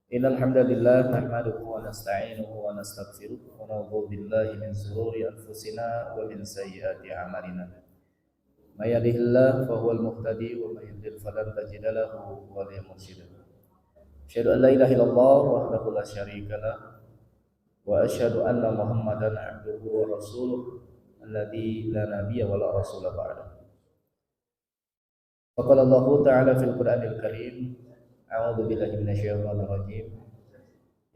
Innal hamdalillah nahmaduhu wa nasta'inuhu wa nastaghfiruh wa na'udzu billahi min shururi anfusina wa min sayyiati a'malina. May yahdihillahu fa huwal muhtadi wa may yudlil falan tajida lahu waliyyan mursyida. Asyhadu an la ilaha illallah wahdahu la syarika lah wa asyhadu anna Muhammadan 'abduhu wa rasuluh alladzi la nabiyya wa la rasula ba'dahu. Faqala Allah Ta'ala fil Qur'anil Karim, a'udzu billahi minasyaitonir rajim.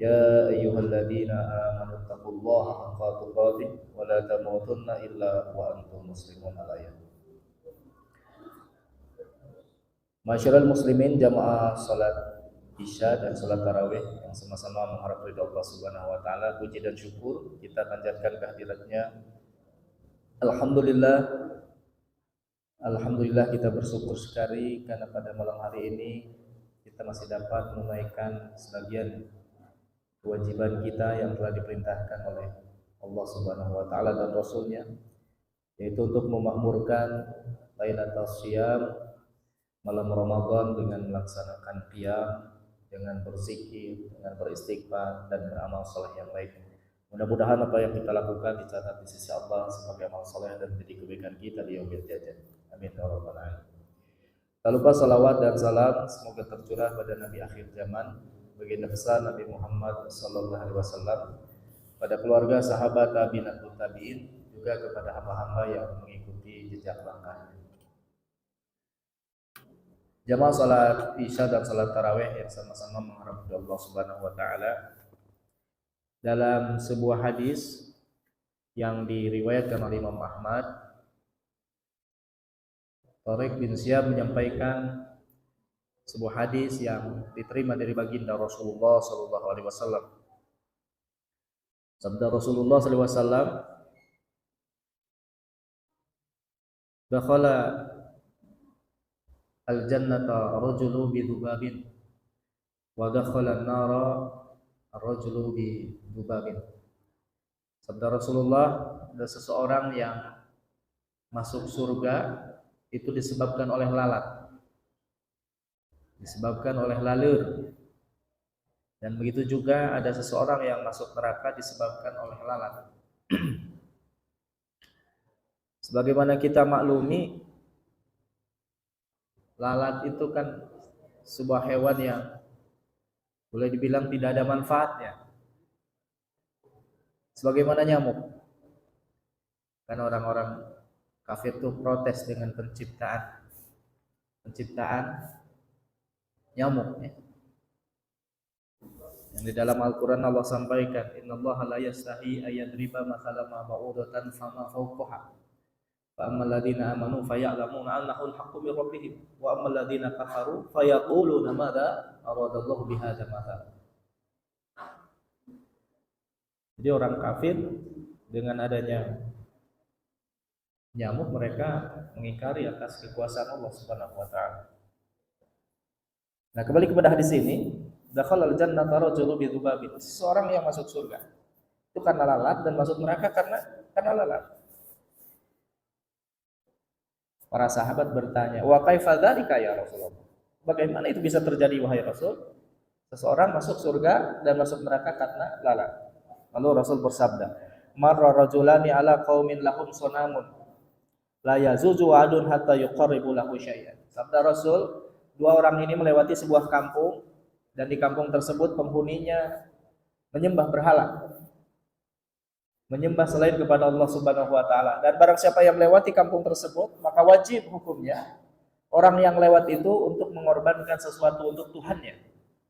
Ya ayyuhalladzina amanu taqullaha haqqa tuqatih wa la tamutunna illa wa antum muslimun. Al-ayat. Masyarul muslimin, jamaah salat Isya dan salat tarawih yang sama-sama mengharap ridha Allah Subhanahu wa taala, puji dan syukur kita panjatkan kehadiratnya. Alhamdulillah kita bersyukur sekali karena pada malam hari ini kita masih dapat menunaikan sebagian kewajiban kita yang telah diperintahkan oleh Allah Subhanahu wa taala dan Rasulnya, yaitu untuk memakmurkan Lailatul Syam, malam Ramadan, dengan melaksanakan qiyam, dengan berzikir, dengan beristighfar dan beramal saleh yang baik. Mudah-mudahan apa yang kita lakukan dicatat di sisi Allah sebagai amal saleh dan menjadi kebaikan kita di yaumil jazaa. Amin ya rabbal alamin. Tak lupa salawat dan salam semoga tercurah pada Nabi akhir zaman, baginda besar Nabi Muhammad sallallahu alaihi wasallam, pada keluarga, sahabat, tabi'in dan tabi'in, juga kepada hamba-hamba yang mengikuti jejak langkahnya. Jamaah salat Isya dan salat tarawih yang sama-sama mengharap Allah Subhanahu wa taala, dalam sebuah hadis yang diriwayatkan oleh Imam Ahmad, Tariq bin Ziyad menyampaikan sebuah hadis yang diterima dari baginda Rasulullah sallallahu alaihi wasallam. Sabda Rasulullah sallallahu alaihi wasallam, "Dakhala al-jannata rajulu bi dzubabin wa dakhala an-nara ar-rajulu bi dzubabin." Sabda Rasulullah, ada seseorang yang masuk surga itu disebabkan oleh lalat, disebabkan oleh lalur, dan begitu juga ada seseorang yang masuk neraka disebabkan oleh lalat. Sebagaimana kita maklumi, lalat itu kan sebuah hewan yang boleh dibilang tidak ada manfaatnya, sebagaimana nyamuk. Kan orang-orang kafir itu protes dengan penciptaan nyamuk, ya. Yang di dalam Al-Quran Allah sampaikan, innallaha la yastahi ayadriba mathalan ma ba'udatan fama fawqaha fa ammal ladzina amanu faya'lamuna annahu al-haqqu min rabbihim wa ammal ladzina kafaru fayaquluna madza aradallahu bihadza mathal. Jadi orang kafir dengan adanya nyamuk, mereka mengingkari atas kekuasaan Allah Subhanahu wa taala. Nah, kembali kepada hadis ini, dakhalal jannata rajulun bi dzubabin. Seseorang yang masuk surga itu karena lalat, dan masuk neraka karena lalat. Para sahabat bertanya, "Wa kaifa dzalika ya Rasulullah?" Bagaimana itu bisa terjadi wahai Rasul? Seseorang masuk surga dan masuk neraka karena lalat. Lalu Rasul bersabda, "Marra rajulani ala qaumin lahum sunamun la yazuzu adun hatta yuqarribu lahu syai'an." Sabda Rasul, dua orang ini melewati sebuah kampung, dan di kampung tersebut penghuninya menyembah berhala, menyembah selain kepada Allah Subhanahu wa taala. Dan barang siapa yang melewati kampung tersebut, maka wajib hukumnya orang yang lewat itu untuk mengorbankan sesuatu untuk Tuhannya,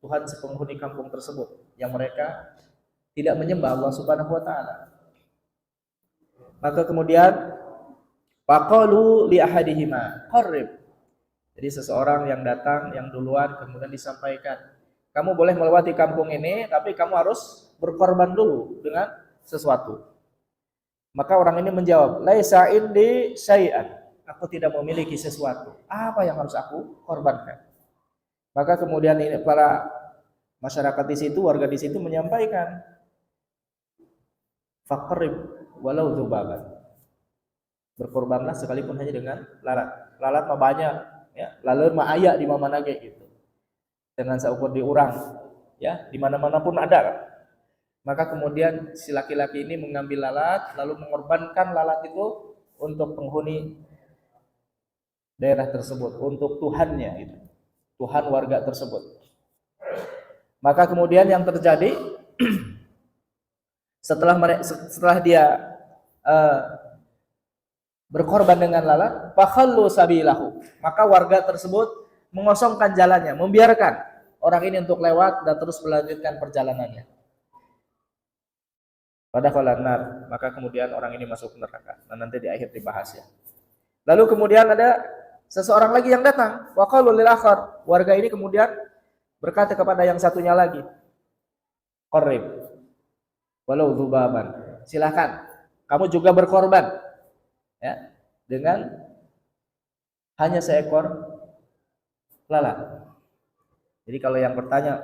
Tuhan si penghuni kampung tersebut, yang mereka tidak menyembah Allah Subhanahu wa taala. Maka kemudian faqalu li ahadihima qarrib. Jadi seseorang yang datang yang duluan kemudian disampaikan, kamu boleh melewati kampung ini, tapi kamu harus berkorban dulu dengan sesuatu. Maka orang ini menjawab, laisa indi syai'an, aku tidak memiliki sesuatu. Apa yang harus aku korbankan? Maka kemudian ini para masyarakat di situ, warga di situ menyampaikan, faqrib walau dzubaban. Berkorbanlah sekalipun hanya dengan lalat. Lalat mah banyak, ya. Lalu mah aya di mana ge gitu. Dengan seukur diurang, Ya, di mana-mana pun ada. Maka kemudian si laki-laki ini mengambil lalat lalu mengorbankan lalat itu untuk penghuni daerah tersebut, untuk Tuhannya itu. Tuhan warga tersebut. Maka kemudian yang terjadi setelah dia berkorban dengan lalat, fakhallu sabilahu. Maka warga tersebut mengosongkan jalannya, membiarkan orang ini untuk lewat dan terus melanjutkan perjalanannya. Pada nar, maka kemudian orang ini masuk neraka. Nah, nanti di akhir dibahas ya. Lalu kemudian ada seseorang lagi yang datang, wa qalu lil akhar. Warga ini kemudian berkata kepada yang satunya lagi, qarrib walau dzubaban. Silakan kamu juga berkorban ya dengan hanya seekor lalat. Jadi kalau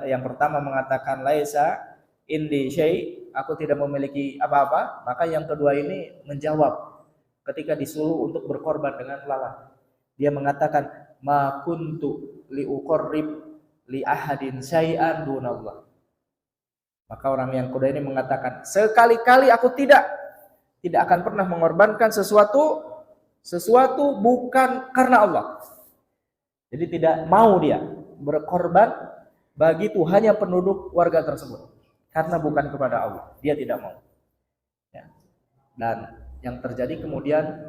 yang pertama mengatakan laisa indi syai, aku tidak memiliki apa-apa, maka yang kedua ini menjawab ketika disuruh untuk berkorban dengan lalat. Dia mengatakan ma kuntu li uqarrib li ahadin syai'an dunallah. Maka orang yang kedua ini mengatakan, sekali-kali aku tidak akan pernah mengorbankan sesuatu bukan karena Allah. Jadi tidak mau dia berkorban bagi Tuhannya penduduk warga tersebut karena bukan kepada Allah, dia tidak mau ya. Dan yang terjadi kemudian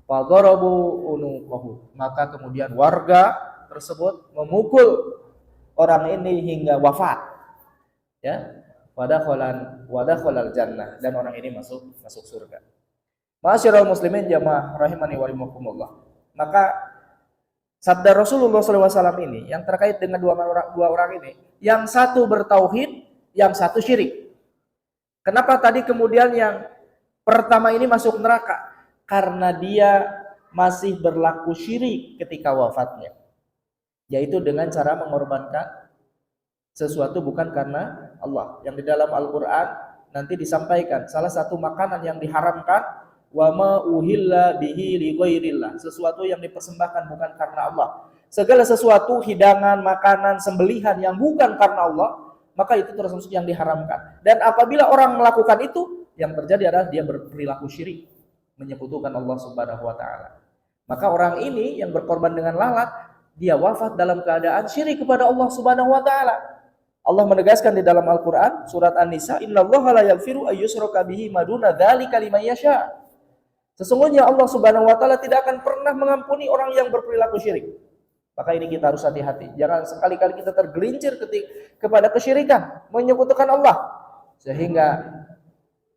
fadarabu unuqahu, maka kemudian warga tersebut memukul orang ini hingga wafat ya. Wadakhalal jannah, dan orang ini masuk surga. Ma'asyiral muslimin jamaah rahimani wa rahimakumullah. Maka sabda Rasulullah SAW ini yang terkait dengan dua orang ini, yang satu bertauhid, yang satu syirik. Kenapa tadi kemudian yang pertama ini masuk neraka? Karena dia masih berlaku syirik ketika wafatnya, yaitu dengan cara mengorbankan sesuatu bukan karena Allah. Yang di dalam Al-Quran nanti disampaikan salah satu makanan yang diharamkan, wa ma uhilla bihi li ghairillah, sesuatu yang dipersembahkan bukan karena Allah. Segala sesuatu hidangan, makanan, sembelihan yang bukan karena Allah, maka itu termasuk yang diharamkan. Dan apabila orang melakukan itu, yang terjadi adalah dia berperilaku syirik, menyekutukan Allah Subhanahu wa taala. Maka orang ini yang berkorban dengan lalat, dia wafat dalam keadaan syirik kepada Allah Subhanahu wa taala. Allah menegaskan di dalam Al-Quran surat An-Nisa, innallaha la yaghfiru ayyushraka bihi ma duna dzalika liman yasha. Sesungguhnya Allah Subhanahu wa taala tidak akan pernah mengampuni orang yang berperilaku syirik. Maka ini kita harus hati-hati. Jangan sekali-kali kita tergelincir kepada kesyirikan, menyekutukan Allah, sehingga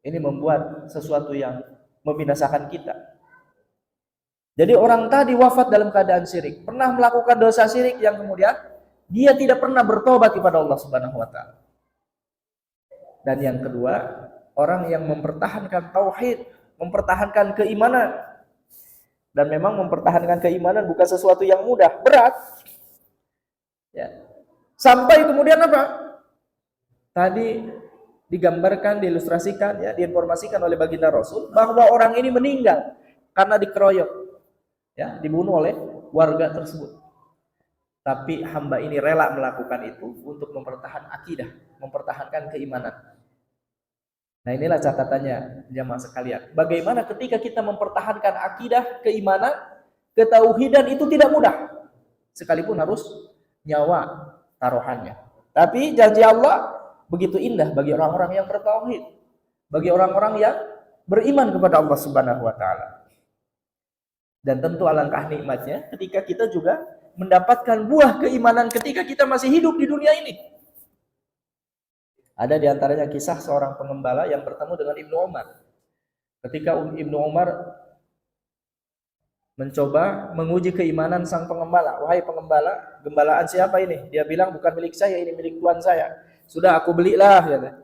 ini membuat sesuatu yang membinasakan kita. Jadi orang tadi wafat dalam keadaan syirik, pernah melakukan dosa syirik yang kemudian dia tidak pernah bertobat kepada Allah Subhanahu wa taala. Dan yang kedua, orang yang mempertahankan tauhid, mempertahankan keimanan. Dan memang mempertahankan keimanan bukan sesuatu yang mudah, berat. Ya. Sampai kemudian apa? Tadi digambarkan, diilustrasikan, ya, diinformasikan oleh baginda Rasul bahwa orang ini meninggal karena dikeroyok, ya, dibunuh oleh warga tersebut. Tapi hamba ini rela melakukan itu untuk mempertahankan akidah, mempertahankan keimanan. Nah, inilah catatannya jamaah sekalian. Bagaimana ketika kita mempertahankan akidah, keimanan, ketauhidan itu tidak mudah. Sekalipun harus nyawa taruhannya. Tapi janji Allah begitu indah bagi orang-orang yang bertauhid, bagi orang-orang yang beriman kepada Allah Subhanahu wa taala. Dan tentu alangkah nikmatnya ketika kita juga mendapatkan buah keimanan ketika kita masih hidup di dunia ini. Ada di antaranya kisah seorang pengembala yang bertemu dengan Ibnu Umar. Ketika Ibnu Umar mencoba menguji keimanan sang pengembala. Wahai pengembala, gembalaan siapa ini? Dia bilang bukan milik saya, ini milik tuan saya. Sudah aku belilah, ya.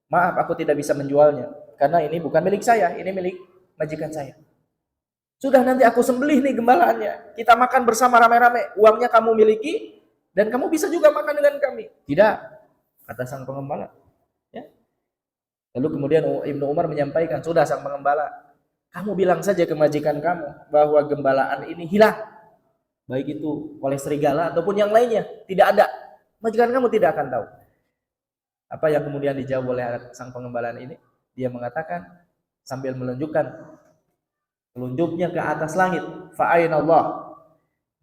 Maaf, aku tidak bisa menjualnya karena ini bukan milik saya, ini milik majikan saya. Sudah, nanti aku sembelih nih gembalaannya. Kita makan bersama rame-rame. Uangnya kamu miliki dan kamu bisa juga makan dengan kami. Tidak, kata sang pengembala. Ya. Lalu kemudian Ibnu Umar menyampaikan, sudah sang pengembala, kamu bilang saja ke majikan kamu bahwa gembalaan ini hilang. Baik itu oleh serigala ataupun yang lainnya. Tidak ada. Majikan kamu tidak akan tahu. Apa yang kemudian dijawab oleh sang pengembalaan ini? Dia mengatakan sambil menunjukkan telunjuknya ke atas langit, fa'aina Allah,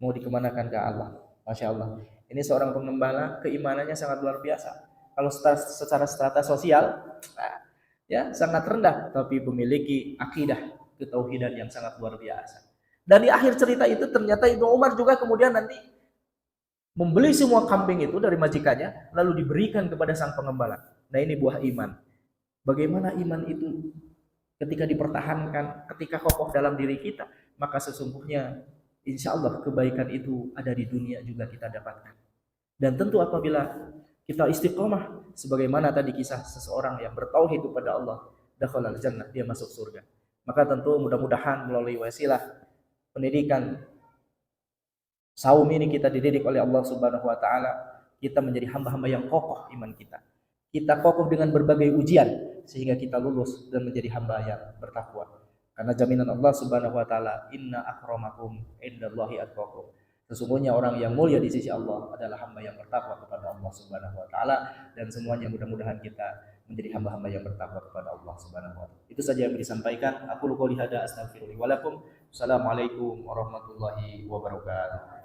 mau dikemanakan ke Allah. Masya Allah. Ini seorang pengembala, keimanannya sangat luar biasa. Kalau secara strata sosial, ya sangat rendah, tapi memiliki akidah ketauhidan yang sangat luar biasa. Dan di akhir cerita itu ternyata Ibnu Umar juga kemudian nanti membeli semua kambing itu dari majikannya, lalu diberikan kepada sang pengembala. Nah ini buah iman. Bagaimana iman itu ketika dipertahankan, ketika kokoh dalam diri kita, maka sesungguhnya insya Allah kebaikan itu ada di dunia juga kita dapatkan. Dan tentu apabila kita istiqomah, sebagaimana tadi kisah seseorang yang bertauhid kepada Allah, dakhalal jannah, dia masuk surga. Maka tentu mudah-mudahan melalui wasilah pendidikan saum ini kita dididik oleh Allah Subhanahu wa taala, kita menjadi hamba-hamba yang kokoh iman kita. Kita kokoh dengan berbagai ujian sehingga kita lulus dan menjadi hamba yang bertakwa. Karena jaminan Allah Subhanahu wa taala, inna akramakum indallahi atqakum. Sesungguhnya orang yang mulia di sisi Allah adalah hamba yang bertakwa kepada Allah Subhanahu wa taala, dan semuanya mudah-mudahan kita menjadi hamba-hamba yang bertakwa kepada Allah Subhanahu wa taala. Itu saja yang disampaikan. Aku qouli hada astaghfirullah wa lakum. Assalamualaikum warahmatullahi wabarakatuh.